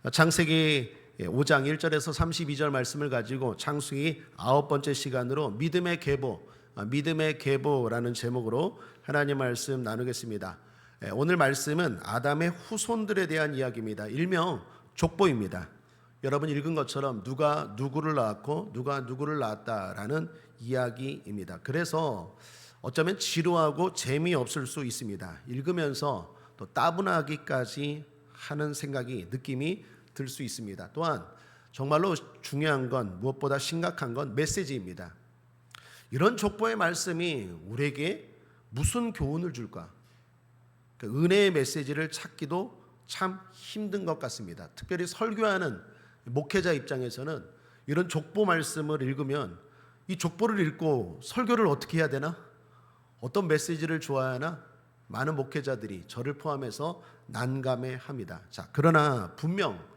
창세기 5장 1절에서 32절 말씀을 가지고 창세기 9번째 시간으로 믿음의 계보라는 제목으로 하나님 말씀 나누겠습니다. 오늘 말씀은 아담의 후손들에 대한 이야기입니다. 일명 족보입니다. 여러분 읽은 것처럼 누가 누구를 낳았고 누가 누구를 낳았다라는 이야기입니다. 그래서 어쩌면 지루하고 재미없을 수 있습니다. 읽으면서 또 따분하기까지 하는 느낌이 들 수 있습니다. 또한 정말로 중요한 건, 무엇보다 심각한 건 메시지입니다. 이런 족보의 말씀이 우리에게 무슨 교훈을 줄까? 은혜의 메시지를 찾기도 참 힘든 것 같습니다. 특별히 설교하는 목회자 입장에서는 이런 족보 말씀을 읽으면 이 족보를 읽고 설교를 어떻게 해야 되나? 어떤 메시지를 줘야 하나? 많은 목회자들이 저를 포함해서 난감해합니다. 그러나 분명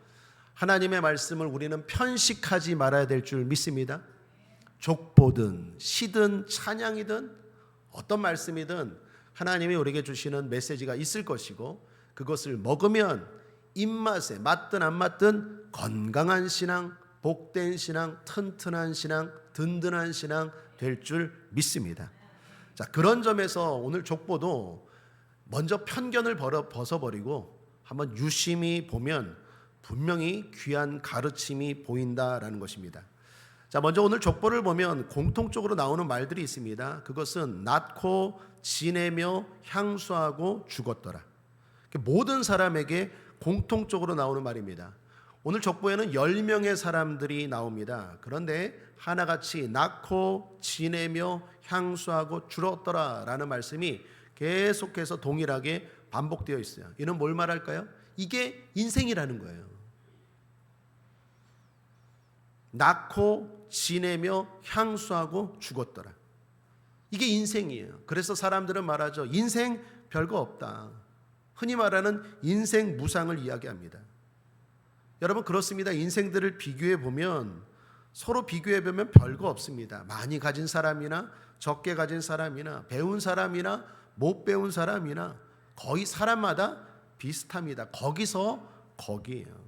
하나님의 말씀을 우리는 편식하지 말아야 될 줄 믿습니다. 족보든 시든 찬양이든 어떤 말씀이든 하나님이 우리에게 주시는 메시지가 있을 것이고, 그것을 먹으면 입맛에 맞든 안 맞든 건강한 신앙, 복된 신앙, 튼튼한 신앙, 든든한 신앙 될 줄 믿습니다. 그런 점에서 오늘 족보도 먼저 편견을 벗어버리고 한번 유심히 보면 분명히 귀한 가르침이 보인다라는 것입니다. 먼저 오늘 족보를 보면 공통적으로 나오는 말들이 있습니다. 그것은 낳고 지내며 향수하고 죽었더라. 모든 사람에게 공통적으로 나오는 말입니다. 오늘 족보에는 10명의 사람들이 나옵니다. 그런데 하나같이 낳고 지내며 향수하고 죽었더라 라는 말씀이 계속해서 동일하게 반복되어 있어요. 이는 뭘 말할까요? 이게 인생이라는 거예요. 낳고 지내며 향수하고 죽었더라. 이게 인생이에요. 그래서 사람들은 말하죠. 인생 별거 없다. 흔히 말하는 인생 무상을 이야기합니다. 여러분 그렇습니다. 인생들을 비교해 보면 서로 비교해 보면 별거 없습니다. 많이 가진 사람이나 적게 가진 사람이나 배운 사람이나 못 배운 사람이나 거의 사람마다 비슷합니다. 거기서 거기에요.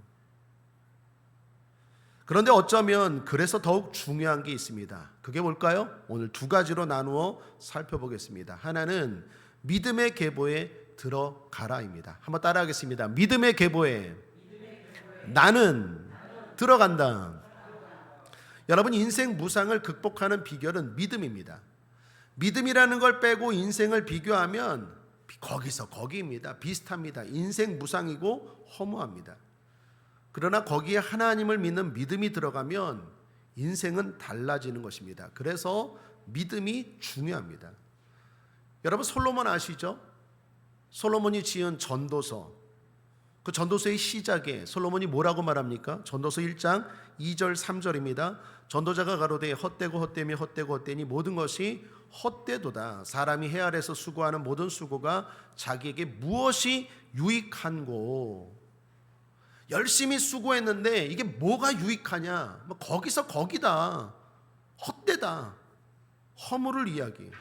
그런데 어쩌면 그래서 더욱 중요한 게 있습니다. 그게 뭘까요? 오늘 두 가지로 나누어 살펴보겠습니다. 하나는 믿음의 계보에 들어가라입니다. 한번 따라하겠습니다. 믿음의 계보에 나는 들어간다. 여러분 인생 무상을 극복하는 비결은 믿음입니다. 믿음이라는 걸 빼고 인생을 비교하면 거기서 거기입니다. 비슷합니다. 인생 무상이고 허무합니다. 그러나 거기에 하나님을 믿는 믿음이 들어가면 인생은 달라지는 것입니다. 그래서 믿음이 중요합니다. 여러분 솔로몬 아시죠? 솔로몬이 지은 전도서, 그 전도서의 시작에 솔로몬이 뭐라고 말합니까? 전도서 1장 2절 3절입니다. 전도자가 가로되 헛되고 헛되며 헛되고 헛되니 모든 것이 헛되도다. 사람이 해 아래서 수고하는 모든 수고가 자기에게 무엇이 유익한고. 열심히 수고했는데 이게 뭐가 유익하냐? 거기서 거기다. 헛되다. 허물을 이야기해요.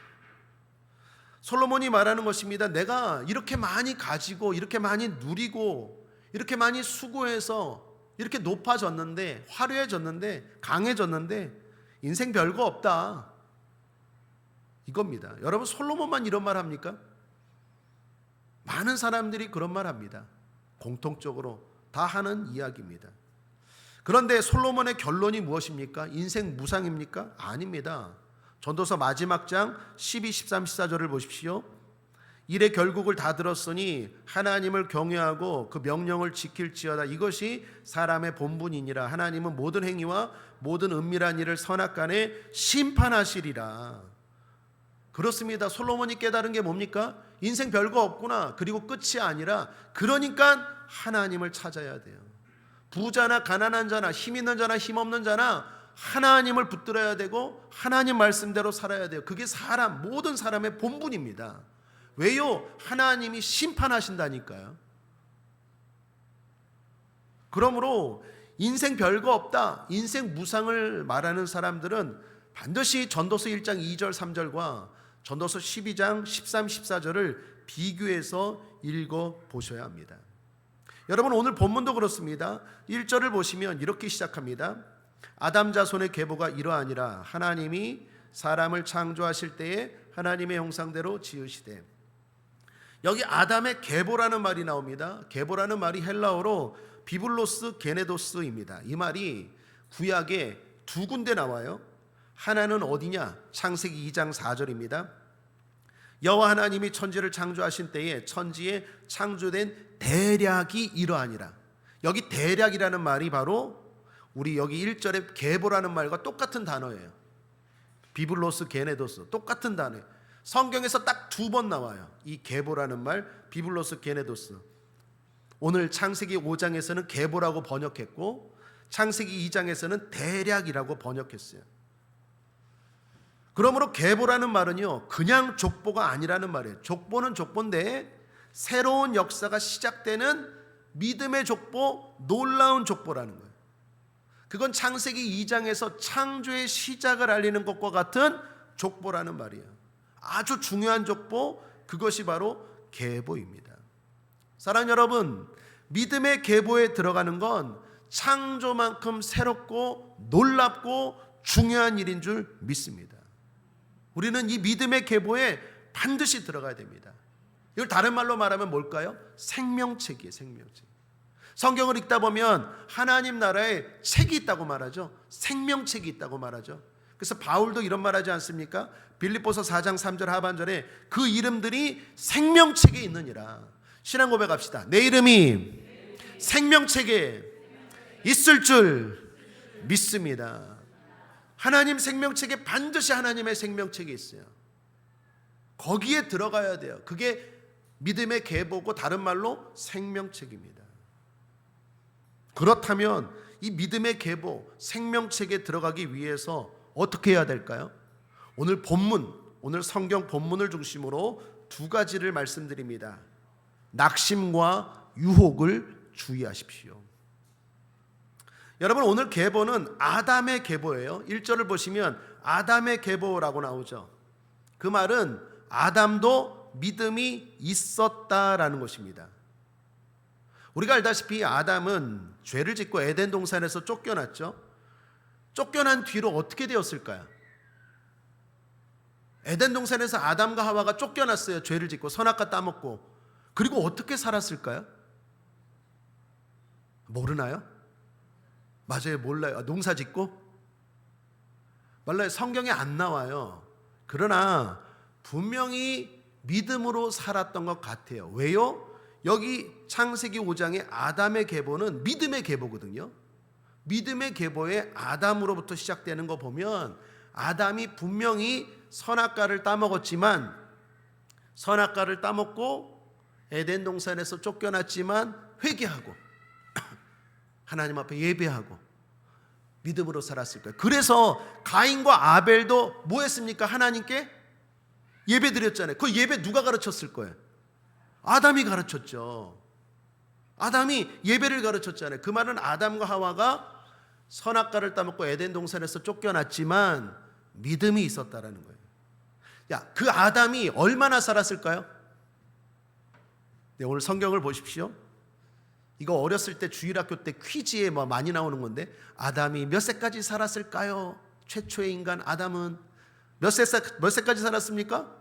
솔로몬이 말하는 것입니다. 내가 이렇게 많이 가지고 이렇게 많이 누리고 이렇게 많이 수고해서 이렇게 높아졌는데, 화려해졌는데, 강해졌는데 인생 별거 없다. 이겁니다. 여러분 솔로몬만 이런 말 합니까? 많은 사람들이 그런 말 합니다. 공통적으로 다 하는 이야기입니다. 그런데 솔로몬의 결론이 무엇입니까? 인생 무상입니까? 아닙니다. 전도서 마지막 장 12, 13, 14절을 보십시오. 이래 결국을 다 들었으니 하나님을 경외하고 그 명령을 지킬지어다. 이것이 사람의 본분이니라. 하나님은 모든 행위와 모든 은밀한 일을 선악간에 심판하시리라. 그렇습니다. 솔로몬이 깨달은 게 뭡니까? 인생 별거 없구나. 그리고 끝이 아니라 그러니까 하나님을 찾아야 돼요. 부자나 가난한 자나 힘 있는 자나 힘 없는 자나 하나님을 붙들어야 되고 하나님 말씀대로 살아야 돼요. 그게 모든 사람의 본분입니다. 왜요? 하나님이 심판하신다니까요. 그러므로 인생 별거 없다, 인생 무상을 말하는 사람들은 반드시 전도서 1장 2절 3절과 전도서 12장 13, 14절을 비교해서 읽어보셔야 합니다. 여러분 오늘 본문도 그렇습니다. 1절을 보시면 이렇게 시작합니다. 아담 자손의 계보가 이러하니라. 하나님이 사람을 창조하실 때에 하나님의 형상대로 지으시되. 여기 아담의 계보라는 말이 나옵니다. 계보라는 말이 헬라어로 비블로스 게네도스입니다. 이 말이 구약에 두 군데 나와요. 하나는 어디냐? 창세기 2장 4절입니다. 여호와 하나님이 천지를 창조하신 때에 천지에 창조된 대략이 이러하니라. 여기 대략이라는 말이 바로 우리 여기 1절의 계보라는 말과 똑같은 단어예요. 비블로스 게네도스 똑같은 단어예요. 성경에서 딱 두 번 나와요. 이 계보라는 말, 비블로스 게네도스. 오늘 창세기 5장에서는 계보라고 번역했고 창세기 2장에서는 대략이라고 번역했어요. 그러므로 계보라는 말은요, 그냥 족보가 아니라는 말이에요. 족보는 족보인데 새로운 역사가 시작되는 믿음의 족보, 놀라운 족보라는 거예요. 그건 창세기 2장에서 창조의 시작을 알리는 것과 같은 족보라는 말이에요. 아주 중요한 족보, 그것이 바로 계보입니다. 사랑하는 여러분, 믿음의 계보에 들어가는 건 창조만큼 새롭고 놀랍고 중요한 일인 줄 믿습니다. 우리는 이 믿음의 계보에 반드시 들어가야 됩니다. 이걸 다른 말로 말하면 뭘까요? 생명책이에요. 생명책. 성경을 읽다 보면 하나님 나라에 책이 있다고 말하죠. 생명책이 있다고 말하죠. 그래서 바울도 이런 말하지 않습니까? 빌립보서 4장 3절 하반절에 그 이름들이 생명책에 있느니라. 신앙 고백합시다. 내 이름이 생명책에 있을 줄 믿습니다. 하나님 생명책에 반드시 하나님의 생명책이 있어요. 거기에 들어가야 돼요. 그게 믿음의 계보고 다른 말로 생명책입니다. 그렇다면 이 믿음의 계보, 생명책에 들어가기 위해서 어떻게 해야 될까요? 오늘 본문, 오늘 성경 본문을 중심으로 두 가지를 말씀드립니다. 낙심과 유혹을 주의하십시오. 여러분 오늘 계보는 아담의 계보예요. 1절을 보시면 아담의 계보라고 나오죠. 그 말은 아담도 믿음이 있었다라는 것입니다. 우리가 알다시피 아담은 죄를 짓고 에덴 동산에서 쫓겨났죠. 쫓겨난 뒤로 어떻게 되었을까요? 에덴 동산에서 아담과 하와가 쫓겨났어요. 죄를 짓고 선악과 따먹고. 그리고 어떻게 살았을까요? 모르나요? 맞아요, 몰라요. 농사 짓고? 몰라요. 성경에 안 나와요. 그러나 분명히 믿음으로 살았던 것 같아요. 왜요? 여기 창세기 5장의 아담의 계보는 믿음의 계보거든요. 믿음의 계보에 아담으로부터 시작되는 거 보면 아담이 분명히 선악과를 따먹었지만 선악과를 따먹고 에덴 동산에서 쫓겨났지만 회개하고 하나님 앞에 예배하고 믿음으로 살았을 거예요. 그래서 가인과 아벨도 뭐 했습니까? 하나님께 예배 드렸잖아요. 그 예배 누가 가르쳤을 거예요? 아담이 가르쳤죠. 아담이 예배를 가르쳤잖아요. 그 말은 아담과 하와가 선악과를 따먹고 에덴 동산에서 쫓겨났지만 믿음이 있었다라는 거예요. 그 아담이 얼마나 살았을까요? 네, 오늘 성경을 보십시오. 이거 어렸을 때 주일학교 때 퀴즈에 많이 나오는 건데 아담이 몇 세까지 살았을까요? 최초의 인간 아담은 몇 세까지 살았습니까?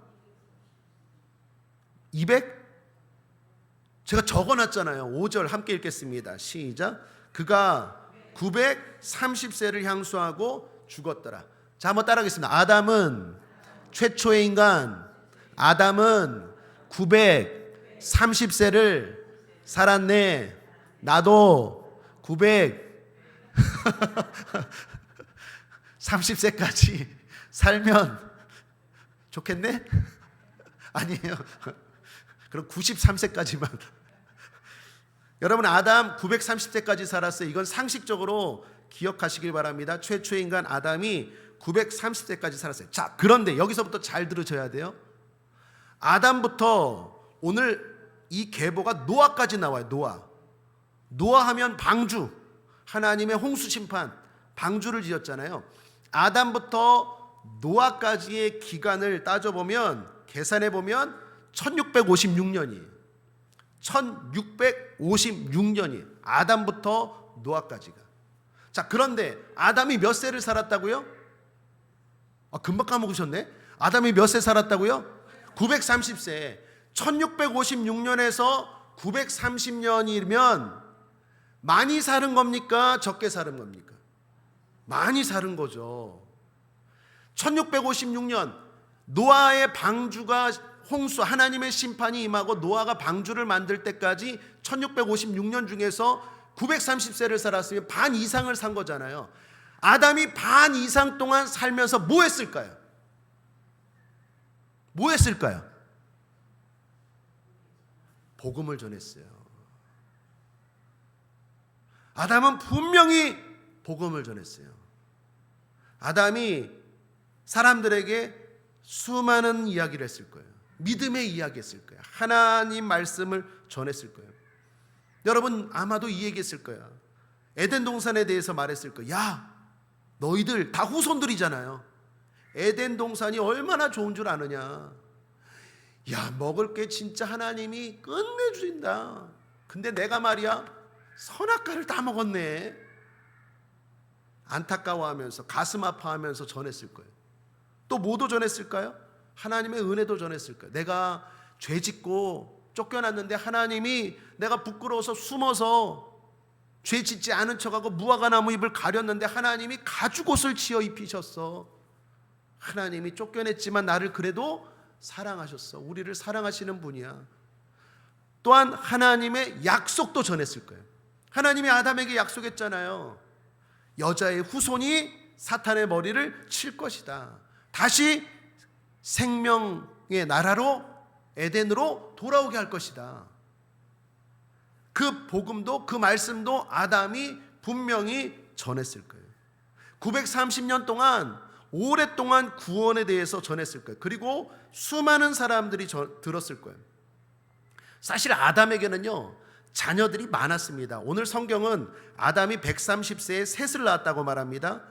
200? 제가 적어놨잖아요. 5절 함께 읽겠습니다. 시작. 그가 930세를 향수하고 죽었더라. 자, 한번 따라하겠습니다. 아담은 최초의 인간 아담은 930세를 살았네. 나도 930세까지 살면 좋겠네? 아니에요. 그럼 93세까지만. 여러분 아담 930세까지 살았어요. 이건 상식적으로 기억하시길 바랍니다. 최초의 인간 아담이 930세까지 살았어요. 자, 그런데 여기서부터 잘 들으셔야 돼요. 아담부터 오늘 이 계보가 노아까지 나와요. 노아 하면 방주, 하나님의 홍수 심판, 방주를 지었잖아요. 아담부터 노아까지의 기간을 따져보면 계산해보면 1656년이에요. 1656년이 아담부터 노아까지가. 자, 그런데 아담이 몇 세를 살았다고요? 금방 까먹으셨네. 아담이 몇 세 살았다고요? 930세. 1656년에서 930년이면 많이 사는 겁니까? 적게 사는 겁니까? 많이 사는 거죠. 1656년 노아의 방주가 홍수, 하나님의 심판이 임하고 노아가 방주를 만들 때까지 1656년 중에서 930세를 살았으면 반 이상을 산 거잖아요. 아담이 반 이상 동안 살면서 뭐 했을까요? 뭐 했을까요? 복음을 전했어요. 아담은 분명히 복음을 전했어요. 아담이 사람들에게 수많은 이야기를 했을 거예요. 믿음의 이야기 했을 거예요. 하나님 말씀을 전했을 거예요. 여러분 아마도 이 얘기했을 거예요. 에덴 동산에 대해서 말했을 거예요. 야, 너희들 다 후손들이잖아요. 에덴 동산이 얼마나 좋은 줄 아느냐. 야, 먹을 게 진짜 하나님이 끝내주신다. 근데 내가 말이야 선악과를 다 먹었네. 안타까워하면서 가슴 아파하면서 전했을 거예요. 또 뭐도 전했을까요? 하나님의 은혜도 전했을 거예요. 내가 죄 짓고 쫓겨났는데 하나님이 내가 부끄러워서 숨어서 죄 짓지 않은 척하고 무화과 나무 잎을 가렸는데 하나님이 가죽옷을 지어 입히셨어. 하나님이 쫓겨냈지만 나를 그래도 사랑하셨어. 우리를 사랑하시는 분이야. 또한 하나님의 약속도 전했을 거예요. 하나님이 아담에게 약속했잖아요. 여자의 후손이 사탄의 머리를 칠 것이다. 다시 생명의 나라로 에덴으로 돌아오게 할 것이다. 그 복음도 그 말씀도 아담이 분명히 전했을 거예요. 930년 동안 오랫동안 구원에 대해서 전했을 거예요. 그리고 수많은 사람들이 들었을 거예요. 사실 아담에게는요 자녀들이 많았습니다. 오늘 성경은 아담이 130세에 셋을 낳았다고 말합니다.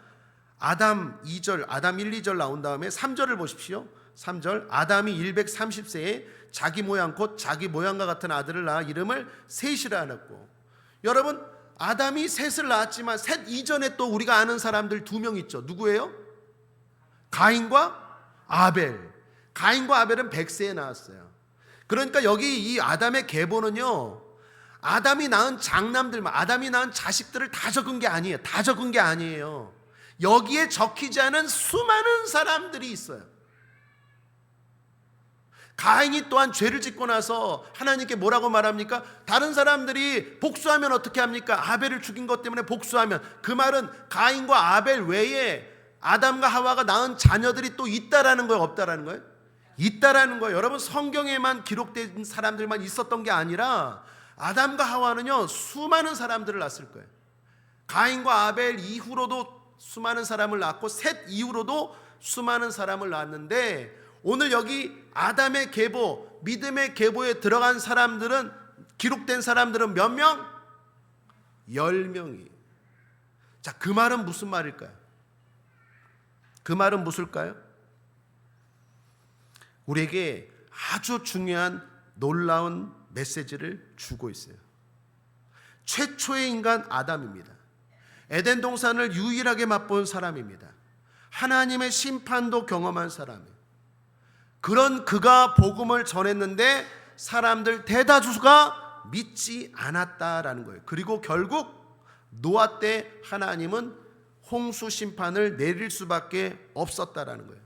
아담 2절, 아담 1, 2절 나온 다음에 3절을 보십시오. 3절, 아담이 130세에 자기 모양 곧 자기 모양과 같은 아들을 낳아 이름을 셋이라 하였고. 여러분 아담이 셋을 낳았지만 셋 이전에 또 우리가 아는 사람들 2명 있죠. 누구예요? 가인과 아벨. 가인과 아벨은 100세에 낳았어요. 그러니까 여기 이 아담의 계보는요 아담이 낳은 장남들만, 아담이 낳은 자식들을 다 적은 게 아니에요. 다 적은 게 아니에요. 여기에 적히지 않은 수많은 사람들이 있어요. 가인이 또한 죄를 짓고 나서 하나님께 뭐라고 말합니까? 다른 사람들이 복수하면 어떻게 합니까? 아벨을 죽인 것 때문에 복수하면. 그 말은 가인과 아벨 외에 아담과 하와가 낳은 자녀들이 또 있다라는 거예요? 없다라는 거예요? 있다라는 거예요. 여러분 성경에만 기록된 사람들만 있었던 게 아니라 아담과 하와는요 수많은 사람들을 낳았을 거예요. 가인과 아벨 이후로도 수많은 사람을 낳았고 셋 이후로도 수많은 사람을 낳았는데 오늘 여기 아담의 계보, 믿음의 계보에 들어간 사람들은, 기록된 사람들은 몇 명? 10명이. 자, 그 말은 무슨 말일까요? 그 말은 무엇일까요? 우리에게 아주 중요한 놀라운 메시지를 주고 있어요. 최초의 인간 아담입니다. 에덴 동산을 유일하게 맛본 사람입니다. 하나님의 심판도 경험한 사람이에요. 그런 그가 복음을 전했는데 사람들 대다수가 믿지 않았다라는 거예요. 그리고 결국 노아 때 하나님은 홍수 심판을 내릴 수밖에 없었다라는 거예요.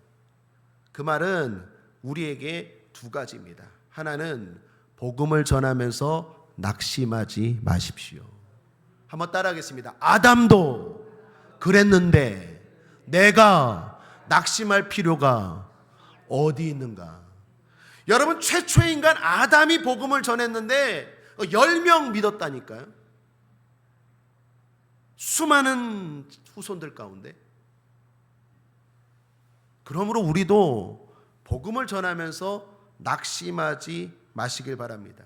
그 말은 우리에게 두 가지입니다. 하나는 복음을 전하면서 낙심하지 마십시오. 한번 따라하겠습니다. 아담도 그랬는데 내가 낙심할 필요가 어디 있는가? 여러분 최초의 인간 아담이 복음을 전했는데 10명 믿었다니까요. 수많은 후손들 가운데. 그러므로 우리도 복음을 전하면서 낙심하지 마시길 바랍니다.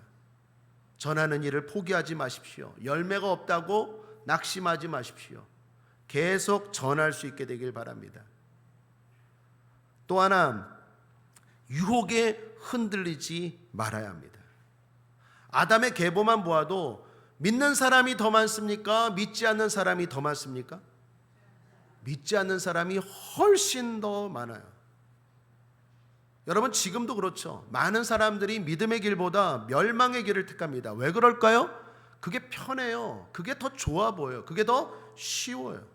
전하는 일을 포기하지 마십시오. 열매가 없다고 낙심하지 마십시오. 계속 전할 수 있게 되길 바랍니다. 또 하나, 유혹에 흔들리지 말아야 합니다. 아담의 계보만 보아도 믿는 사람이 더 많습니까? 믿지 않는 사람이 더 많습니까? 믿지 않는 사람이 훨씬 더 많아요. 여러분, 지금도 그렇죠. 많은 사람들이 믿음의 길보다 멸망의 길을 택합니다. 왜 그럴까요? 그게 편해요. 그게 더 좋아 보여요. 그게 더 쉬워요.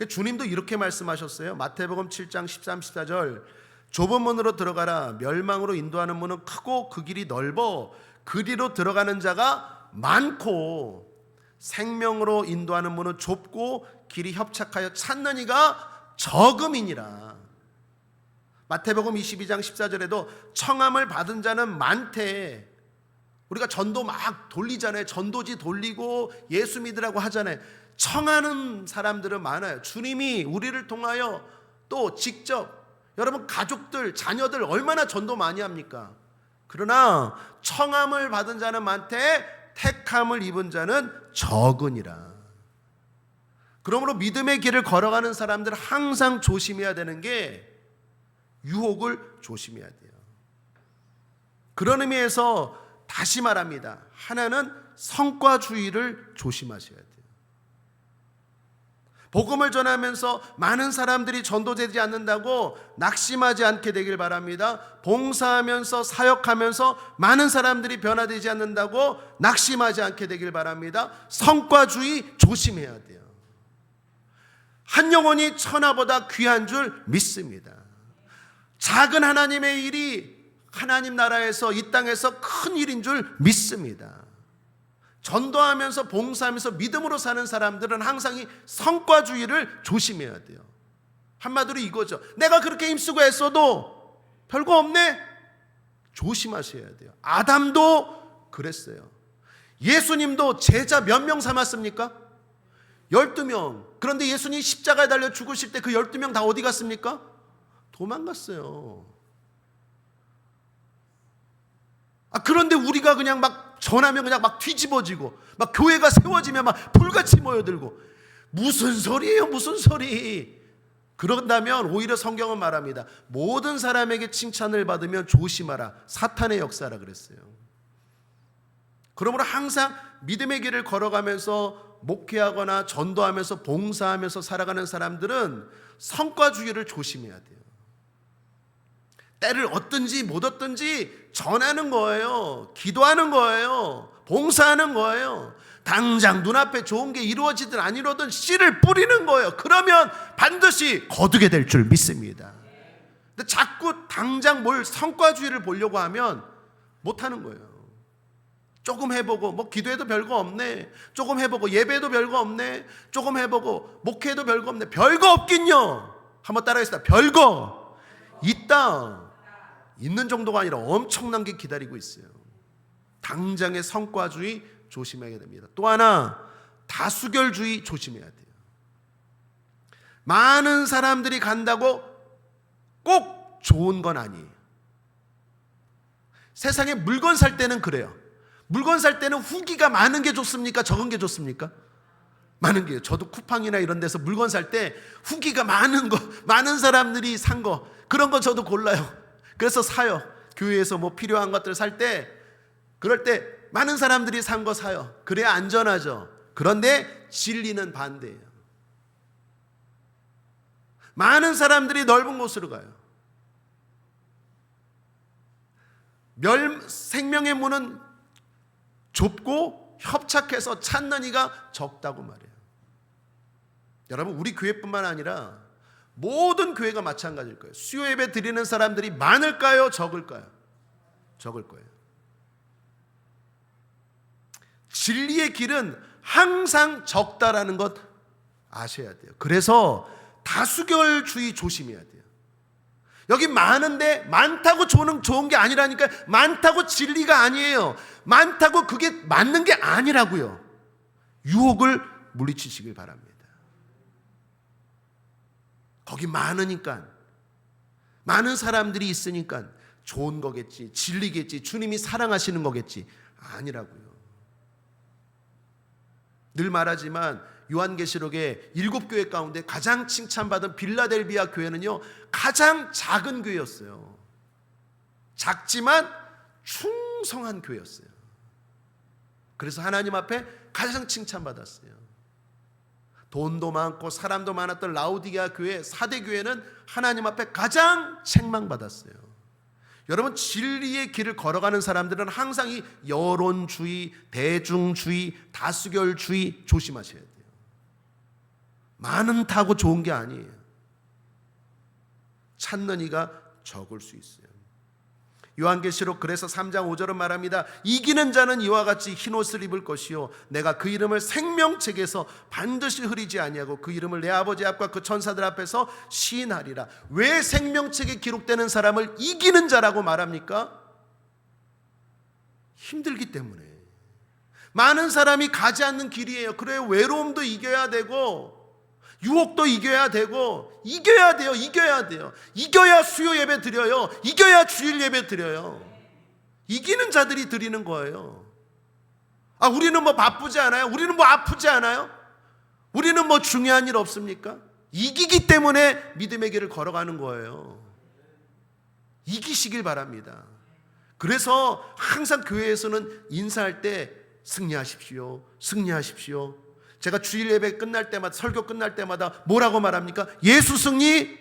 주님도 이렇게 말씀하셨어요. 마태복음 7장 13, 14절, 좁은 문으로 들어가라. 멸망으로 인도하는 문은 크고 그 길이 넓어 그리로 들어가는 자가 많고, 생명으로 인도하는 문은 좁고 길이 협착하여 찾는 이가 적음이니라. 마태복음 22장 14절에도 청함을 받은 자는 많대. 우리가 전도 막 돌리잖아요. 전도지 돌리고 예수 믿으라고 하잖아요. 청하는 사람들은 많아요. 주님이 우리를 통하여 또 직접, 여러분 가족들, 자녀들 얼마나 전도 많이 합니까? 그러나 청함을 받은 자는 많되 택함을 입은 자는 적으니라. 그러므로 믿음의 길을 걸어가는 사람들은 항상 조심해야 되는 게 유혹을 조심해야 돼요. 그런 의미에서 다시 말합니다. 하나는 성과주의를 조심하셔야 돼요. 복음을 전하면서 많은 사람들이 전도되지 않는다고 낙심하지 않게 되길 바랍니다. 봉사하면서 사역하면서 많은 사람들이 변화되지 않는다고 낙심하지 않게 되길 바랍니다. 성과주의 조심해야 돼요. 한 영혼이 천하보다 귀한 줄 믿습니다. 작은 하나님의 일이 하나님 나라에서, 이 땅에서 큰 일인 줄 믿습니다. 전도하면서 봉사하면서 믿음으로 사는 사람들은 항상 이 성과주의를 조심해야 돼요. 한마디로 이거죠. 내가 그렇게 힘쓰고 애써도 별거 없네? 조심하셔야 돼요. 아담도 그랬어요. 예수님도 제자 몇 명 삼았습니까? 12명. 그런데 예수님이 십자가에 달려 죽으실 때 그 12명 다 어디 갔습니까? 도망갔어요. 그런데 우리가 그냥 막 전하면 그냥 막 뒤집어지고, 막 교회가 세워지면 막 불같이 모여들고, 무슨 소리예요, 무슨 소리. 그런다면 오히려 성경은 말합니다. 모든 사람에게 칭찬을 받으면 조심하라. 사탄의 역사라 그랬어요. 그러므로 항상 믿음의 길을 걸어가면서 목회하거나 전도하면서 봉사하면서 살아가는 사람들은 성과주의를 조심해야 돼요. 때를 얻든지 못 얻든지 전하는 거예요. 기도하는 거예요. 봉사하는 거예요. 당장 눈앞에 좋은 게 이루어지든 안 이루어든 씨를 뿌리는 거예요. 그러면 반드시 거두게 될 줄 믿습니다. 근데 자꾸 당장 뭘 성과주의를 보려고 하면 못하는 거예요. 조금 해보고, 뭐 기도해도 별거 없네. 조금 해보고, 예배도 별거 없네. 조금 해보고, 목회도 별거 없네. 별거 없긴요. 한번 따라하겠습니다. 별거 있다. 있는 정도가 아니라 엄청난 게 기다리고 있어요. 당장의 성과주의 조심해야 됩니다. 또 하나, 다수결주의 조심해야 돼요. 많은 사람들이 간다고 꼭 좋은 건 아니에요. 세상에 물건 살 때는 그래요. 물건 살 때는 후기가 많은 게 좋습니까? 적은 게 좋습니까? 많은 게요. 저도 쿠팡이나 이런 데서 물건 살 때 후기가 많은 거, 많은 사람들이 산 거, 그런 거 저도 골라요. 그래서 사요. 교회에서 뭐 필요한 것들 살 때, 그럴 때 많은 사람들이 산 거 사요. 그래야 안전하죠. 그런데 진리는 반대예요. 많은 사람들이 넓은 곳으로 가요. 생명의 문은 좁고 협착해서 찾는 이가 적다고 말해요. 여러분, 우리 교회뿐만 아니라 모든 교회가 마찬가지일 거예요. 수요 예배 드리는 사람들이 많을까요? 적을까요? 적을 거예요. 진리의 길은 항상 적다라는 것 아셔야 돼요. 그래서 다수결주의 조심해야 돼요. 여기 많은데 많다고 좋은 게 아니라니까. 많다고 진리가 아니에요. 많다고 그게 맞는 게 아니라고요. 유혹을 물리치시길 바랍니다. 거기 많으니까, 많은 사람들이 있으니까 좋은 거겠지, 진리겠지, 주님이 사랑하시는 거겠지. 아니라고요. 늘 말하지만 요한계시록의 7교회 가운데 가장 칭찬받은 빌라델비아 교회는요, 가장 작은 교회였어요. 작지만 충성한 교회였어요. 그래서 하나님 앞에 가장 칭찬받았어요. 돈도 많고 사람도 많았던 라오디게아 교회, 사대 교회는 하나님 앞에 가장 책망받았어요. 여러분, 진리의 길을 걸어가는 사람들은 항상 이 여론주의, 대중주의, 다수결주의 조심하셔야 돼요. 많은 타고 좋은 게 아니에요. 찾는 이가 적을 수 있어요. 요한계시록 그래서 3장 5절은 말합니다. 이기는 자는 이와 같이 흰옷을 입을 것이요 내가 그 이름을 생명책에서 반드시 흐리지 아니하고 그 이름을 내 아버지 앞과 그 천사들 앞에서 시인하리라. 왜 생명책에 기록되는 사람을 이기는 자라고 말합니까? 힘들기 때문에. 많은 사람이 가지 않는 길이에요. 그래요. 외로움도 이겨야 되고 유혹도 이겨야 되고 이겨야 돼요. 이겨야 수요 예배 드려요. 이겨야 주일 예배 드려요. 이기는 자들이 드리는 거예요. 우리는 뭐 바쁘지 않아요? 우리는 뭐 아프지 않아요? 우리는 뭐 중요한 일 없습니까? 이기기 때문에 믿음의 길을 걸어가는 거예요. 이기시길 바랍니다. 그래서 항상 교회에서는 인사할 때 승리하십시오. 제가 주일 예배 끝날 때마다, 설교 끝날 때마다 뭐라고 말합니까? 예수 승리,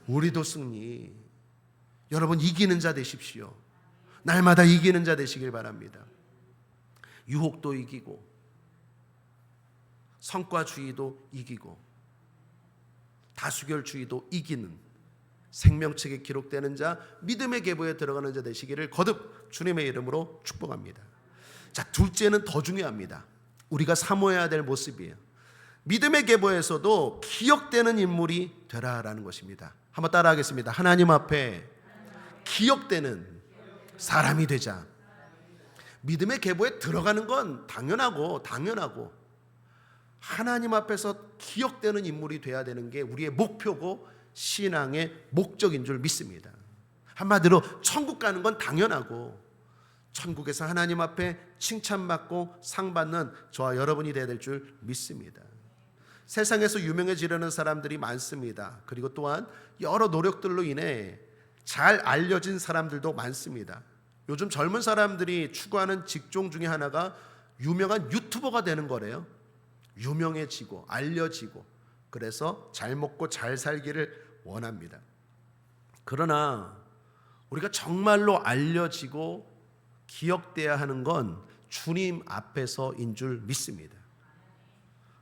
우리도 승리. 여러분, 이기는 자 되십시오. 날마다 이기는 자 되시길 바랍니다. 유혹도 이기고 성과주의도 이기고 다수결주의도 이기는 생명책에 기록되는 자, 믿음의 계보에 들어가는 자 되시기를 거듭 주님의 이름으로 축복합니다. 자, 둘째는 더 중요합니다. 우리가 사모해야 될 모습이에요. 믿음의 계보에서도 기억되는 인물이 되라라는 것입니다. 한번 따라하겠습니다. 하나님 앞에 기억되는 사람이 되자. 믿음의 계보에 들어가는 건 당연하고 하나님 앞에서 기억되는 인물이 돼야 되는 게 우리의 목표고 신앙의 목적인 줄 믿습니다. 한마디로 천국 가는 건 당연하고 천국에서 하나님 앞에 칭찬받고 상 받는 저와 여러분이 되어야 될 줄 믿습니다. 세상에서 유명해지려는 사람들이 많습니다. 그리고 또한 여러 노력들로 인해 잘 알려진 사람들도 많습니다. 요즘 젊은 사람들이 추구하는 직종 중에 하나가 유명한 유튜버가 되는 거래요. 유명해지고 알려지고 그래서 잘 먹고 잘 살기를 원합니다. 그러나 우리가 정말로 알려지고 기억돼야 하는 건 주님 앞에서인 줄 믿습니다.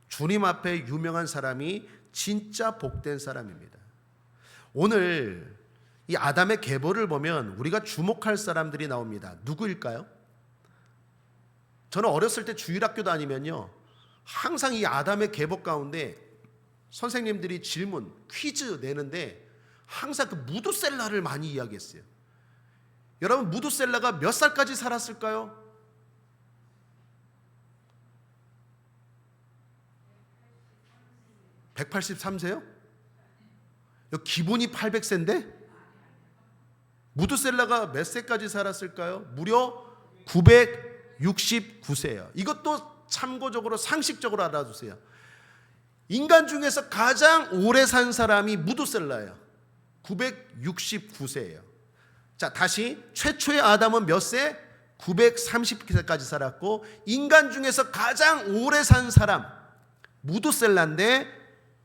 주님 앞에 유명한 사람이 진짜 복된 사람입니다. 오늘 이 아담의 계보를 보면 우리가 주목할 사람들이 나옵니다. 누구일까요? 저는 어렸을 때 주일학교 다니면요, 항상 이 아담의 계보 가운데 선생님들이 질문, 퀴즈 내는데 항상 그 무두셀라를 많이 이야기했어요. 여러분, 무두셀라가 몇 살까지 살았을까요? 183세요? 기본이 800세인데 무두셀라가 몇 세까지 살았을까요? 무려 969세예요. 이것도 참고적으로 상식적으로 알아두세요. 인간 중에서 가장 오래 산 사람이 무두셀라예요. 969세예요. 자, 다시 최초의 아담은 몇 세? 930세까지 살았고 인간 중에서 가장 오래 산 사람 무두셀라인데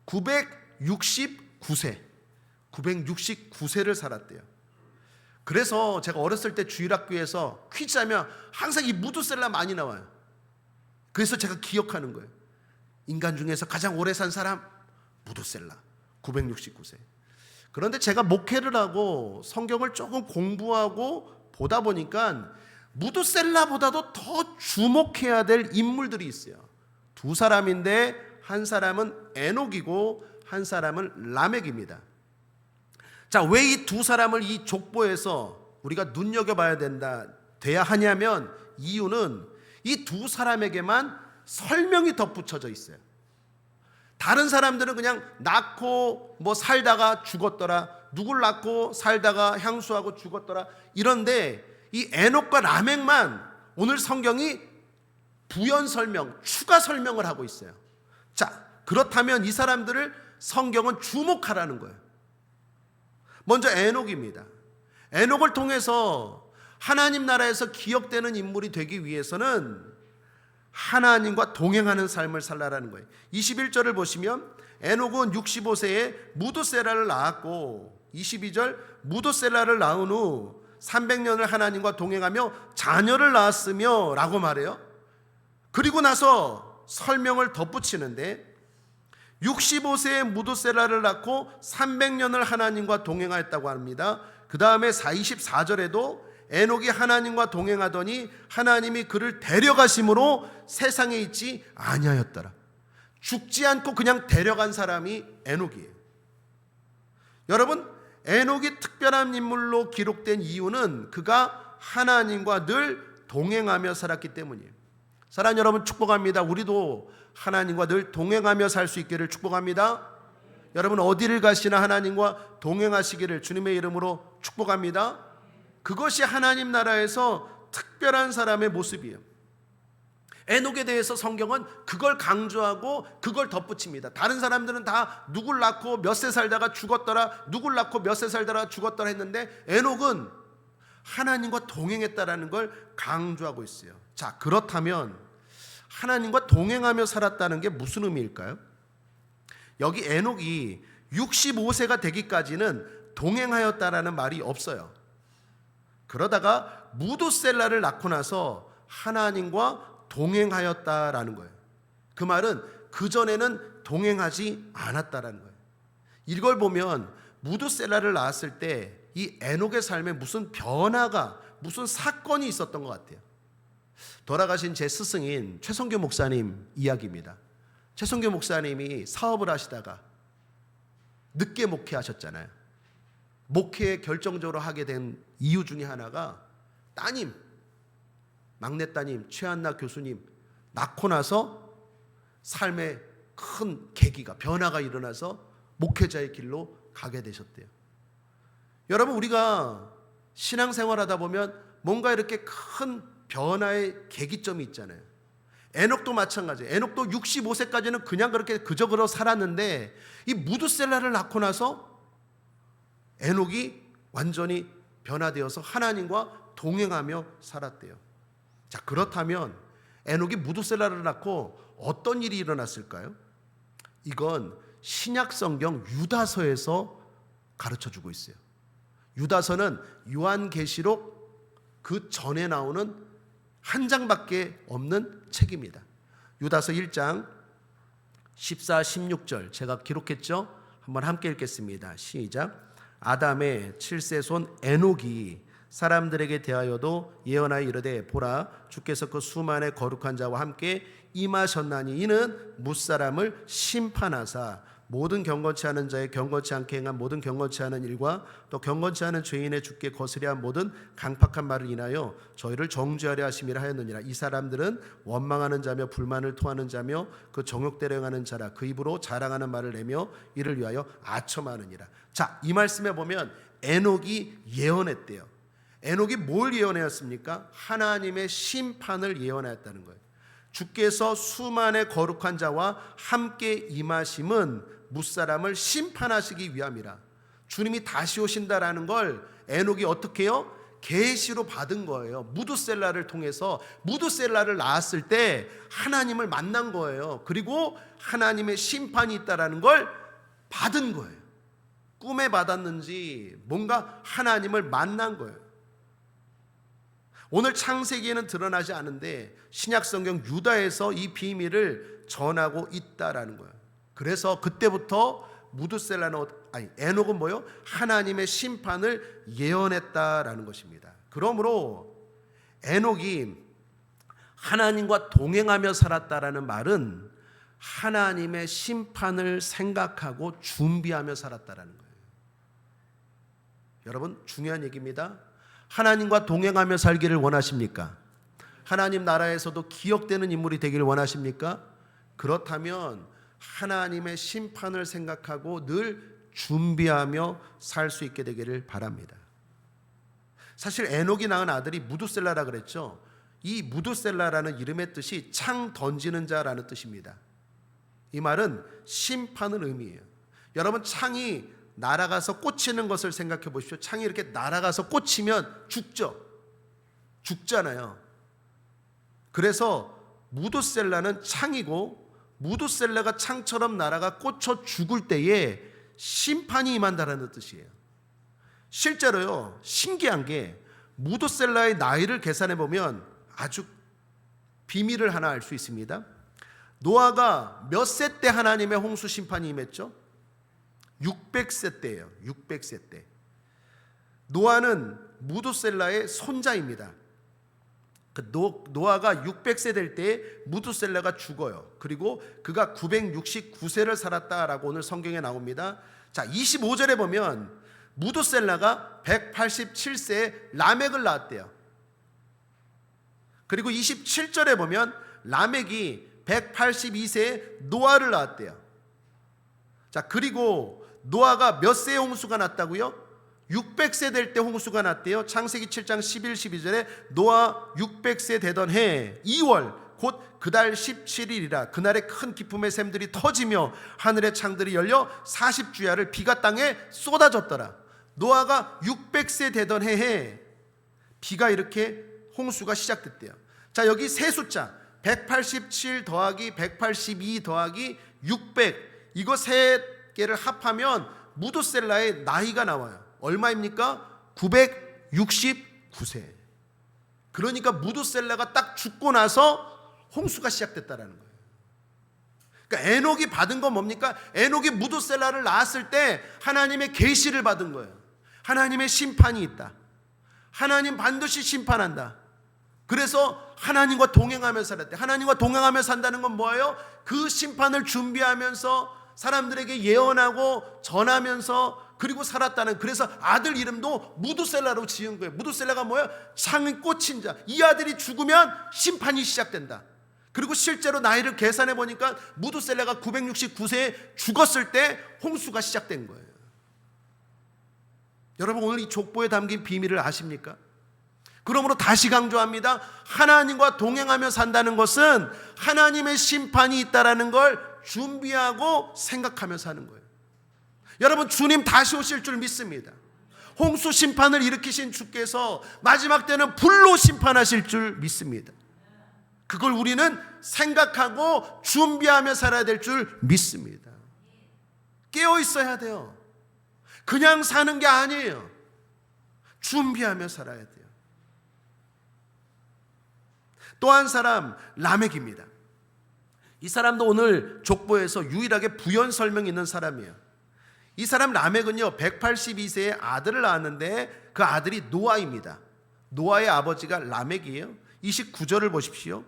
969세를 살았대요. 그래서 제가 어렸을 때 주일학교에서 퀴즈하면 항상 이 무두셀라 많이 나와요. 그래서 제가 기억하는 거예요. 인간 중에서 가장 오래 산 사람 무두셀라 969세. 그런데 제가 목회를 하고 성경을 조금 공부하고 보다 보니까 무두셀라보다도 더 주목해야 될 인물들이 있어요. 두 사람인데 한 사람은 에녹이고 한 사람은 라멕입니다. 자, 왜 이 두 사람을 이 족보에서 우리가 눈여겨봐야 돼야 하냐면 이유는 이 두 사람에게만 설명이 덧붙여져 있어요. 다른 사람들은 그냥 낳고 뭐 살다가 죽었더라, 누굴 낳고 살다가 향수하고 죽었더라 이런데 이 에녹과 라멕만 오늘 성경이 부연 설명, 추가 설명을 하고 있어요. 자, 그렇다면 이 사람들을 성경은 주목하라는 거예요. 먼저 에녹입니다. 에녹을 통해서 하나님 나라에서 기억되는 인물이 되기 위해서는 하나님과 동행하는 삶을 살라라는 거예요. 21절을 보시면 에녹은 65세에 무두셀라를 낳았고 22절 무두셀라를 낳은 후 300년을 하나님과 동행하며 자녀를 낳았으며 라고 말해요. 그리고 나서 설명을 덧붙이는데 65세에 무두셀라를 낳고 300년을 하나님과 동행하였다고 합니다. 그 다음에 24절에도 에녹이 하나님과 동행하더니 하나님이 그를 데려가심으로 세상에 있지 아니하였더라. 죽지 않고 그냥 데려간 사람이 에녹이에요. 여러분, 에녹이 특별한 인물로 기록된 이유는 그가 하나님과 늘 동행하며 살았기 때문이에요. 사랑하는 여러분, 축복합니다. 우리도 하나님과 늘 동행하며 살 수 있기를 축복합니다. 여러분, 어디를 가시나 하나님과 동행하시기를 주님의 이름으로 축복합니다. 그것이 하나님 나라에서 특별한 사람의 모습이에요. 에녹에 대해서 성경은 그걸 강조하고 그걸 덧붙입니다. 다른 사람들은 다 누굴 낳고 몇 세 살다가 죽었더라, 누굴 낳고 몇 세 살다가 죽었더라 했는데 에녹은 하나님과 동행했다라는 걸 강조하고 있어요. 자, 그렇다면 하나님과 동행하며 살았다는 게 무슨 의미일까요? 여기 에녹이 65세가 되기까지는 동행하였다라는 말이 없어요. 그러다가 무두셀라를 낳고 나서 하나님과 동행하였다라는 거예요. 그 말은 그전에는 동행하지 않았다라는 거예요. 이걸 보면 무두셀라를 낳았을 때 이 에녹의 삶에 무슨 변화가, 무슨 사건이 있었던 것 같아요. 돌아가신 제 스승인 최성교 목사님 이야기입니다. 최성교 목사님이 사업을 하시다가 늦게 목회하셨잖아요. 목회 결정적으로 하게 된 이유 중에 하나가 따님, 막내 따님 최한나 교수님 낳고 나서 삶에 큰 계기가, 변화가 일어나서 목회자의 길로 가게 되셨대요. 여러분, 우리가 신앙생활하다 보면 뭔가 이렇게 큰 변화의 계기점이 있잖아요. 에녹도 마찬가지예요. 에녹도 65세까지는 그냥 그렇게 그저 살았는데 이 무두셀라를 낳고 나서 에녹이 완전히 변화되어서 하나님과 동행하며 살았대요. 자, 그렇다면 에녹이 무두셀라를 낳고 어떤 일이 일어났을까요? 이건 신약성경 유다서에서 가르쳐주고 있어요. 유다서는 요한계시록 그 전에 나오는 한 장밖에 없는 책입니다. 유다서 1장 14, 16절 제가 기록했죠? 한번 함께 읽겠습니다. 시작. 아담의 7세손 에녹이 사람들에게 대하여도 예언하여 이르되 보라, 주께서 그 수만의 거룩한 자와 함께 임하셨나니 이는 무사람을 심판하사 모든 경건치 않은 자의 경건치 않게 행한 모든 경건치 않은 일과 또 경건치 않은 죄인의 주께 거스려 한 모든 강팍한 말을 인하여 저희를 정죄하려 하심이라 하였느니라. 이 사람들은 원망하는 자며 불만을 토하는 자며 그 정욕대로 행하는 자라. 그 입으로 자랑하는 말을 내며 이를 위하여 아첨하느니라. 자, 이 말씀에 보면 에녹이 예언했대요. 에녹이 뭘 예언하였습니까? 하나님의 심판을 예언하였다는 거예요. 주께서 수만의 거룩한 자와 함께 임하심은 무사람을 심판하시기 위함이라. 주님이 다시 오신다라는 걸 에녹이 어떻게 해요? 계시로 받은 거예요. 무두셀라를 통해서 무두셀라를 낳았을 때 하나님을 만난 거예요. 그리고 하나님의 심판이 있다라는 걸 받은 거예요. 꿈에 받았는지 뭔가 하나님을 만난 거예요. 오늘 창세기에는 드러나지 않은데 신약성경 유다에서 이 비밀을 전하고 있다라는 거예요. 그래서 그때부터 무두셀라는 에녹은 뭐요? 하나님의 심판을 예언했다라는 것입니다. 그러므로 에녹이 하나님과 동행하며 살았다라는 말은 하나님의 심판을 생각하고 준비하며 살았다라는 거예요. 여러분, 중요한 얘기입니다. 하나님과 동행하며 살기를 원하십니까? 하나님 나라에서도 기억되는 인물이 되기를 원하십니까? 그렇다면 하나님의 심판을 생각하고 늘 준비하며 살 수 있게 되기를 바랍니다. 사실 에녹이 낳은 아들이 무두셀라라 그랬죠. 이 무두셀라라는 이름의 뜻이 창 던지는 자라는 뜻입니다. 이 말은 심판을 의미해요. 여러분, 창이 날아가서 꽂히는 것을 생각해 보십시오. 창이 이렇게 날아가서 꽂히면 죽죠. 죽잖아요. 그래서 무두셀라는 창이고 무두셀라가 창처럼 날아가 꽂혀 죽을 때에 심판이 임한다라는 뜻이에요. 실제로요, 신기한 게 무두셀라의 나이를 계산해 보면 아주 비밀을 하나 알 수 있습니다. 노아가 몇 세 때 하나님의 홍수 심판이 임했죠? 600세 때예요. 600세 때. 노아는 무두셀라의 손자입니다. 노아가 600세 될 때에 무두셀라가 죽어요. 그리고 그가 969세를 살았다라고 오늘 성경에 나옵니다. 자, 25절에 보면 무두셀라가 187세에 라멕을 낳았대요. 그리고 27절에 보면 라멕이 182세에 노아를 낳았대요. 자, 그리고 노아가 몇 세에 홍수가 났다고요? 600세 될 때 홍수가 났대요. 창세기 7장 11, 12절에 노아 600세 되던 해 2월 곧 그달 17일이라 그날에 큰 기쁨의 샘들이 터지며 하늘의 창들이 열려 40주야를 비가 땅에 쏟아졌더라. 노아가 600세 되던 해에 비가 이렇게 홍수가 시작됐대요. 자, 여기 세 숫자 187 더하기 182 더하기 600 이거 세 개를 합하면 무두셀라의 나이가 나와요. 얼마입니까? 969세. 그러니까 무두셀라가 딱 죽고 나서 홍수가 시작됐다라는 거예요. 그러니까 에녹이 받은 건 뭡니까? 에녹이 무두셀라를 낳았을 때 하나님의 계시를 받은 거예요. 하나님의 심판이 있다. 하나님 반드시 심판한다. 그래서 하나님과 동행하며 살았대. 하나님과 동행하며 산다는 건 뭐예요? 그 심판을 준비하면서 사람들에게 예언하고 전하면서 그리고 살았다는, 그래서 아들 이름도 무두셀라로 지은 거예요. 무두셀라가 뭐예요? 창이 꽂힌 자. 이 아들이 죽으면 심판이 시작된다. 그리고 실제로 나이를 계산해 보니까 무두셀라가 969세에 죽었을 때 홍수가 시작된 거예요. 여러분, 오늘 이 족보에 담긴 비밀을 아십니까? 그러므로 다시 강조합니다. 하나님과 동행하며 산다는 것은 하나님의 심판이 있다라는 걸 준비하고 생각하며 사는 거예요. 여러분, 주님 다시 오실 줄 믿습니다. 홍수 심판을 일으키신 주께서 마지막 때는 불로 심판하실 줄 믿습니다. 그걸 우리는 생각하고 준비하며 살아야 될 줄 믿습니다. 깨어 있어야 돼요. 그냥 사는 게 아니에요. 준비하며 살아야 돼요. 또 한 사람 라멕입니다. 이 사람도 오늘 족보에서 유일하게 부연 설명이 있는 사람이에요. 이 사람 라멕은요 182세에 아들을 낳았는데 그 아들이 노아입니다. 노아의 아버지가 라멕이에요. 29절을 보십시오.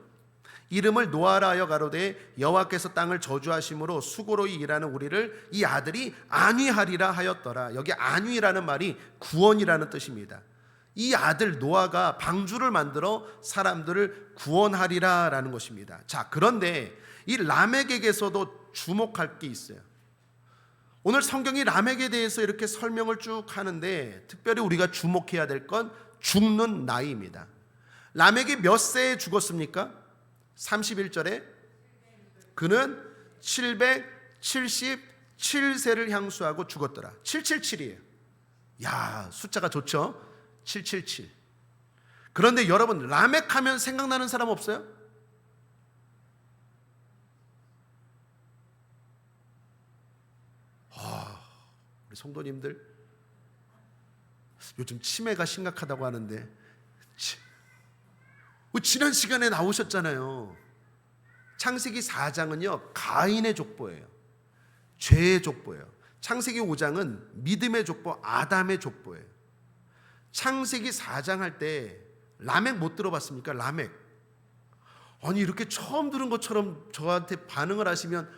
이름을 노아라 하여 가로되 여호와께서 땅을 저주하심으로 수고로이 일하는 우리를 이 아들이 안위하리라 하였더라. 여기 안위라는 말이 구원이라는 뜻입니다. 이 아들 노아가 방주를 만들어 사람들을 구원하리라 라는 것입니다. 자, 그런데 이 라멕에게서도 주목할 게 있어요. 오늘 성경이 라멕에 대해서 이렇게 설명을 쭉 하는데 특별히 우리가 주목해야 될 건 죽는 나이입니다. 라멕이 몇 세에 죽었습니까? 31절에 그는 777세를 향수하고 죽었더라. 777이에요. 야, 숫자가 좋죠? 777. 그런데 여러분, 라멕 하면 생각나는 사람 없어요? 우리 성도님들 요즘 치매가 심각하다고 하는데 지난 시간에 나오셨잖아요. 창세기 4장은요 가인의 족보예요. 죄의 족보예요. 창세기 5장은 믿음의 족보, 아담의 족보예요. 창세기 4장 할 때 라멕 못 들어봤습니까? 라멕. 아니, 이렇게 처음 들은 것처럼 저한테 반응을 하시면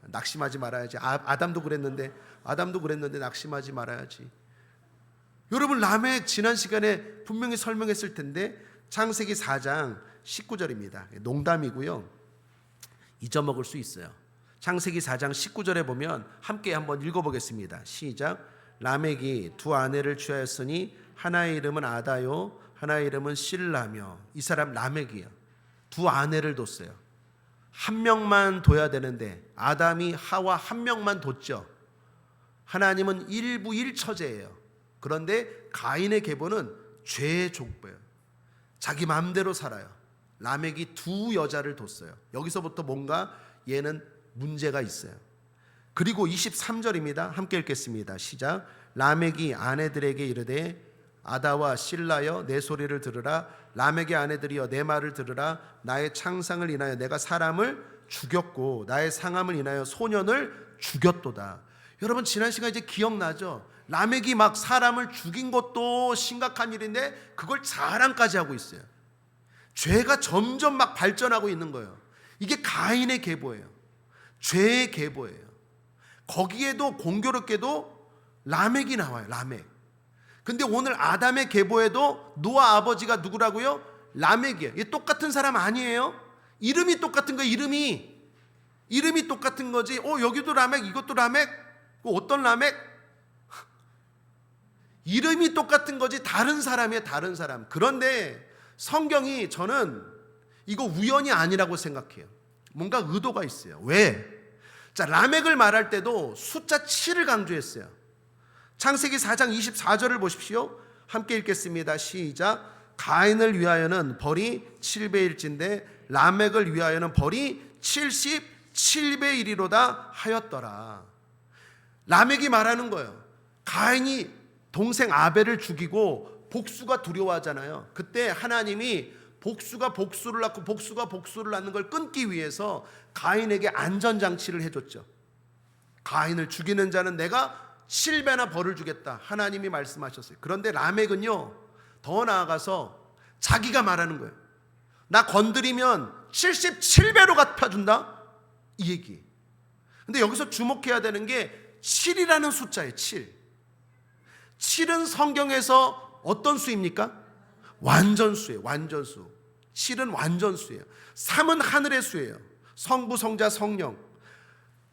낙심하지 말아야지. 아담도 그랬는데 낙심하지 말아야지. 여러분, 라멕 지난 시간에 분명히 설명했을 텐데 창세기 4장 19절입니다. 농담이고요. 잊어먹을 수 있어요. 창세기 4장 19절에 보면 함께 한번 읽어보겠습니다. 시작. 라멕이 두 아내를 취하였으니 하나의 이름은 아다요 하나의 이름은 실라며. 이 사람 라멕이에요. 두 아내를 뒀어요. 한 명만 둬야 되는데 아담이 하와 한 명만 뒀죠. 하나님은 일부 일처제예요. 그런데 가인의 계보는 죄의 족보예요. 자기 마음대로 살아요. 라멕이 두 여자를 뒀어요. 여기서부터 뭔가 얘는 문제가 있어요. 그리고 23절입니다. 함께 읽겠습니다. 시작. 라멕이 아내들에게 이르되 아다와 실라여 내 소리를 들으라. 라멕의 아내들이여 내 말을 들으라. 나의 창상을 인하여 내가 사람을 죽였고 나의 상함을 인하여 소년을 죽였도다. 여러분 지난 시간 이제 기억나죠? 라멕이 막 사람을 죽인 것도 심각한 일인데 그걸 자랑까지 하고 있어요. 죄가 점점 막 발전하고 있는 거예요. 이게 가인의 계보예요. 죄의 계보예요. 거기에도 공교롭게도 라멕이 나와요. 라멕. 근데 오늘 아담의 계보에도 노아 아버지가 누구라고요? 라멕이에요. 이게 똑같은 사람 아니에요? 이름이 똑같은 거예요. 이름이 똑같은 거지. 여기도 라멕, 이것도 라멕. 어떤 라멕? 이름이 똑같은 거지 다른 사람이에요. 다른 사람. 그런데 성경이 저는 이거 우연이 아니라고 생각해요. 뭔가 의도가 있어요. 왜? 자, 라멕을 말할 때도 숫자 7을 강조했어요. 창세기 4장 24절을 보십시오. 함께 읽겠습니다. 시작. 가인을 위하여는 벌이 7배일진데 라멕을 위하여는 벌이 77배이리로다 하였더라. 라멕이 말하는 거예요. 가인이 동생 아벨을 죽이고 복수가 두려워하잖아요. 그때 하나님이 복수가 복수를 낳고 복수가 복수를 낳는 걸 끊기 위해서 가인에게 안전장치를 해줬죠. 가인을 죽이는 자는 내가 7배나 벌을 주겠다. 하나님이 말씀하셨어요. 그런데 라멕은요, 더 나아가서 자기가 말하는 거예요. 나 건드리면 77배로 갚아준다. 이 얘기. 근데 여기서 주목해야 되는 게 7이라는 숫자예요. 7. 7은 성경에서 어떤 수입니까? 완전수예요. 완전수. 7은 완전수예요. 3은 하늘의 수예요. 성부, 성자, 성령.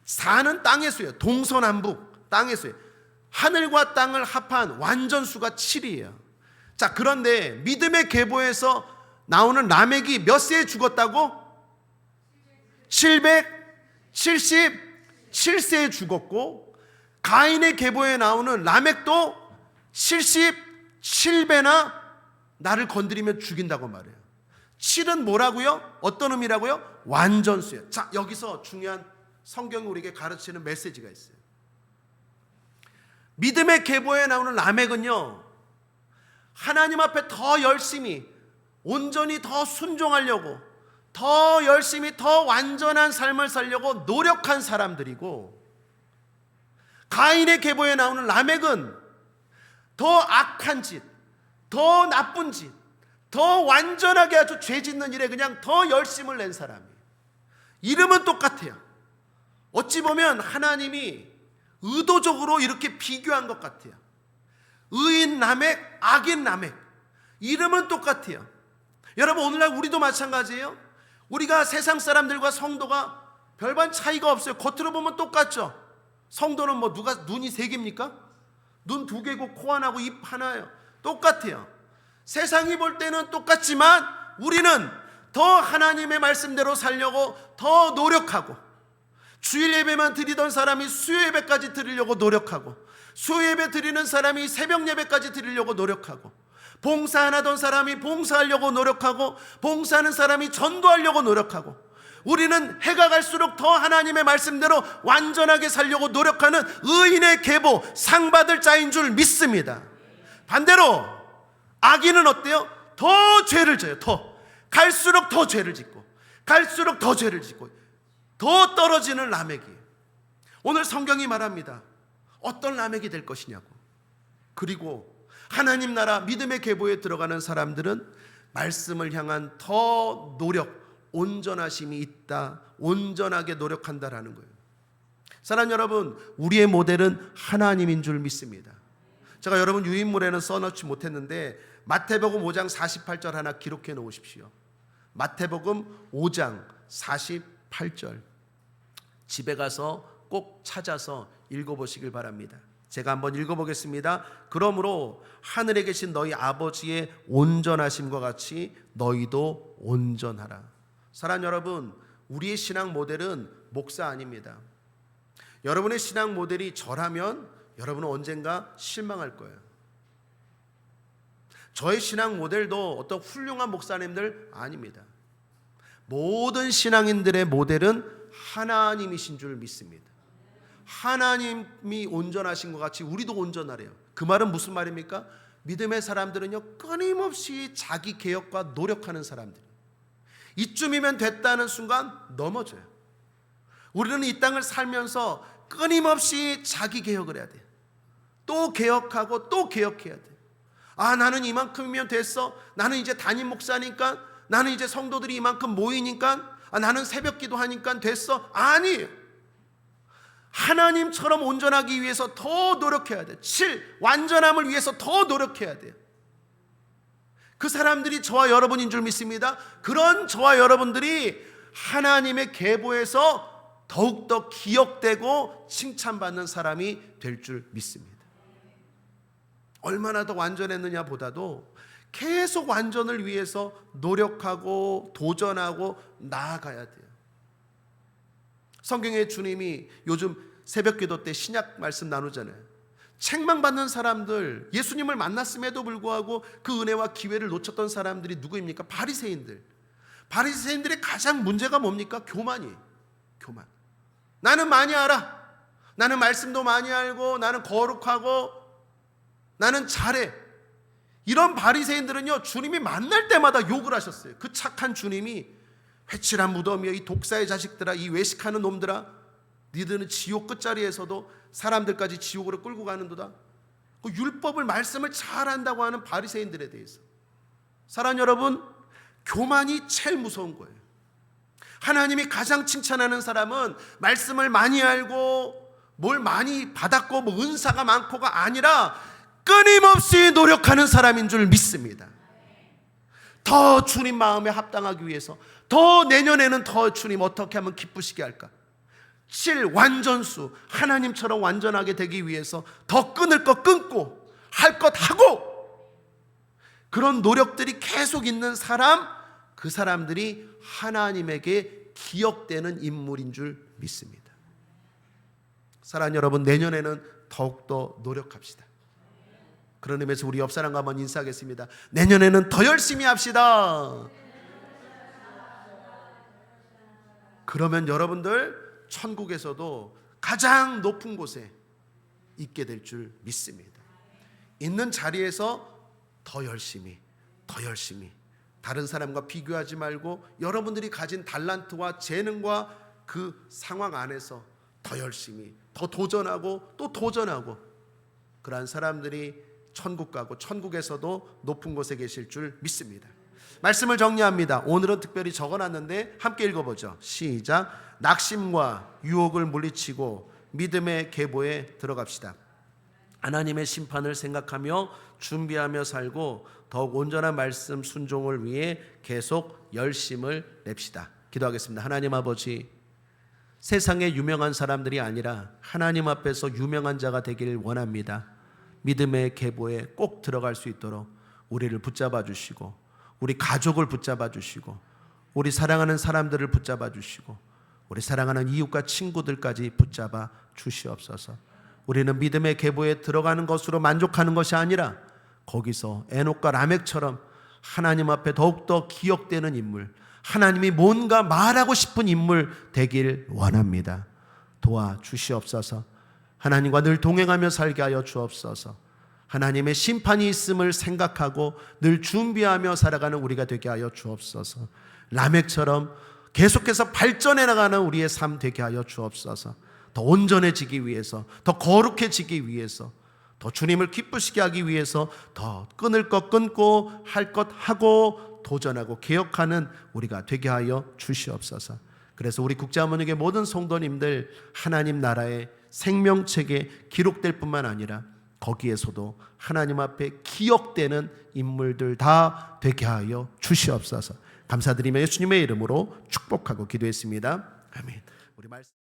4는 땅의 수예요. 동서남북 땅의 수예요. 하늘과 땅을 합한 완전수가 7이에요. 자, 그런데 믿음의 계보에서 나오는 라멕이 몇 세에 죽었다고? 777세에 죽었고, 가인의 계보에 나오는 라멕도 77배나 나를 건드리면 죽인다고 말해요. 7은 뭐라고요? 어떤 의미라고요? 완전수예요. 자, 여기서 중요한 성경이 우리에게 가르치는 메시지가 있어요. 믿음의 계보에 나오는 라멕은요, 하나님 앞에 더 열심히 온전히 더 순종하려고 더 열심히 더 완전한 삶을 살려고 노력한 사람들이고, 가인의 계보에 나오는 라멕은 더 악한 짓, 더 나쁜 짓, 더 완전하게 아주 죄 짓는 일에 그냥 더 열심을 낸 사람이에요. 이름은 똑같아요. 어찌 보면 하나님이 의도적으로 이렇게 비교한 것 같아요. 의인 라멕, 악인 라멕. 이름은 똑같아요. 여러분, 오늘날 우리도 마찬가지예요. 우리가 세상 사람들과 성도가 별반 차이가 없어요. 겉으로 보면 똑같죠. 성도는 뭐 누가 눈이 세 개입니까? 눈 두 개고 코 하나고 입 하나예요. 똑같아요. 세상이 볼 때는 똑같지만 우리는 더 하나님의 말씀대로 살려고 더 노력하고, 주일 예배만 드리던 사람이 수요 예배까지 드리려고 노력하고, 수요 예배 드리는 사람이 새벽 예배까지 드리려고 노력하고, 봉사 안 하던 사람이 봉사하려고 노력하고, 봉사하는 사람이 전도하려고 노력하고, 우리는 해가 갈수록 더 하나님의 말씀대로 완전하게 살려고 노력하는 의인의 계보, 상 받을 자인 줄 믿습니다. 반대로 악인은 어때요? 더 죄를 져요. 더 갈수록 더 죄를 짓고, 갈수록 더 죄를 짓고, 더 떨어지는 라멕이. 오늘 성경이 말합니다. 어떤 라멕이 될 것이냐고. 그리고 하나님 나라 믿음의 계보에 들어가는 사람들은 말씀을 향한 더 노력, 온전하심이 있다. 온전하게 노력한다라는 거예요. 사랑하는 여러분, 우리의 모델은 하나님인 줄 믿습니다. 제가 여러분 유인물에는 써놓지 못했는데 마태복음 5장 48절 하나 기록해 놓으십시오. 마태복음 5장 48절. 집에 가서 꼭 찾아서 읽어보시길 바랍니다. 제가 한번 읽어보겠습니다. 그러므로 하늘에 계신 너희 아버지의 온전하심과 같이 너희도 온전하라. 사랑하는 여러분, 우리의 신앙 모델은 목사 아닙니다. 여러분의 신앙 모델이 저라면 여러분은 언젠가 실망할 거예요. 저의 신앙 모델도 어떤 훌륭한 목사님들 아닙니다. 모든 신앙인들의 모델은 하나님이신 줄 믿습니다. 하나님이 온전하신 것 같이 우리도 온전하래요. 그 말은 무슨 말입니까? 믿음의 사람들은요, 끊임없이 자기 개혁과 노력하는 사람들. 이쯤이면 됐다는 순간 넘어져요. 우리는 이 땅을 살면서 끊임없이 자기 개혁을 해야 돼요. 또 개혁하고 또 개혁해야 돼요. 아, 나는 이만큼이면 됐어. 나는 이제 담임 목사니까, 나는 이제 성도들이 이만큼 모이니까, 나는 새벽 기도하니까 됐어. 아니에요. 하나님처럼 온전하기 위해서 더 노력해야 돼요. 완전함을 위해서 더 노력해야 돼요. 그 사람들이 저와 여러분인 줄 믿습니다. 그런 저와 여러분들이 하나님의 계보에서 더욱더 기억되고 칭찬받는 사람이 될 줄 믿습니다. 얼마나 더 완전했느냐 보다도 계속 완전을 위해서 노력하고 도전하고 나아가야 돼요. 성경에 주님이 요즘 새벽기도 때 신약 말씀 나누잖아요. 책망받는 사람들, 예수님을 만났음에도 불구하고 그 은혜와 기회를 놓쳤던 사람들이 누구입니까? 바리새인들. 바리새인들의 가장 문제가 뭡니까? 교만이에요. 교만. 나는 많이 알아. 나는 말씀도 많이 알고, 나는 거룩하고, 나는 잘해. 이런 바리새인들은요, 주님이 만날 때마다 욕을 하셨어요. 그 착한 주님이 회칠한 무덤이여, 이 독사의 자식들아, 이 외식하는 놈들아, 니들은 지옥 끝자리에서도 사람들까지 지옥으로 끌고 가는도다. 그 율법을, 말씀을 잘한다고 하는 바리새인들에 대해서, 사랑하는 여러분, 교만이 제일 무서운 거예요. 하나님이 가장 칭찬하는 사람은 말씀을 많이 알고 뭘 많이 받았고 뭐 은사가 많고가 아니라 끊임없이 노력하는 사람인 줄 믿습니다. 더 주님 마음에 합당하기 위해서, 더 내년에는 더 주님 어떻게 하면 기쁘시게 할까, 완전수, 하나님처럼 완전하게 되기 위해서 더 끊을 것 끊고 할 것 하고, 그런 노력들이 계속 있는 사람, 그 사람들이 하나님에게 기억되는 인물인 줄 믿습니다. 사랑하는 여러분, 내년에는 더욱더 노력합시다. 그런 의미에서 우리 옆 사람과 한번 인사하겠습니다. 내년에는 더 열심히 합시다. 그러면 여러분들 천국에서도 가장 높은 곳에 있게 될 줄 믿습니다. 있는 자리에서 더 열심히 다른 사람과 비교하지 말고 여러분들이 가진 달란트와 재능과 그 상황 안에서 더 열심히, 더 도전하고 또 도전하고, 그러한 사람들이 천국 가고 천국에서도 높은 곳에 계실 줄 믿습니다. 말씀을 정리합니다. 오늘은 특별히 적어놨는데 함께 읽어보죠. 시작. 낙심과 유혹을 물리치고 믿음의 계보에 들어갑시다. 하나님의 심판을 생각하며 준비하며 살고 더욱 온전한 말씀 순종을 위해 계속 열심을 냅시다. 기도하겠습니다. 하나님 아버지, 세상에 유명한 사람들이 아니라 하나님 앞에서 유명한 자가 되길 원합니다. 믿음의 계보에 꼭 들어갈 수 있도록 우리를 붙잡아 주시고, 우리 가족을 붙잡아 주시고, 우리 사랑하는 사람들을 붙잡아 주시고, 우리 사랑하는 이웃과 친구들까지 붙잡아 주시옵소서. 우리는 믿음의 계보에 들어가는 것으로 만족하는 것이 아니라 거기서 에녹과 라멕처럼 하나님 앞에 더욱더 기억되는 인물, 하나님이 뭔가 말하고 싶은 인물 되길 원합니다. 도와주시옵소서. 하나님과 늘 동행하며 살게 하여 주옵소서. 하나님의 심판이 있음을 생각하고 늘 준비하며 살아가는 우리가 되게 하여 주옵소서. 라멕처럼 계속해서 발전해 나가는 우리의 삶 되게 하여 주옵소서. 더 온전해지기 위해서, 더 거룩해지기 위해서, 더 주님을 기쁘시게 하기 위해서 더 끊을 것 끊고 할 것 하고 도전하고 개혁하는 우리가 되게 하여 주시옵소서. 그래서 우리 국제하모니교회 모든 성도님들 하나님 나라의 생명책에 기록될 뿐만 아니라 거기에서도 하나님 앞에 기억되는 인물들 다 되게 하여 주시옵소서. 감사드리며 예수님의 이름으로 축복하고 기도했습니다. 아멘. 우리 말씀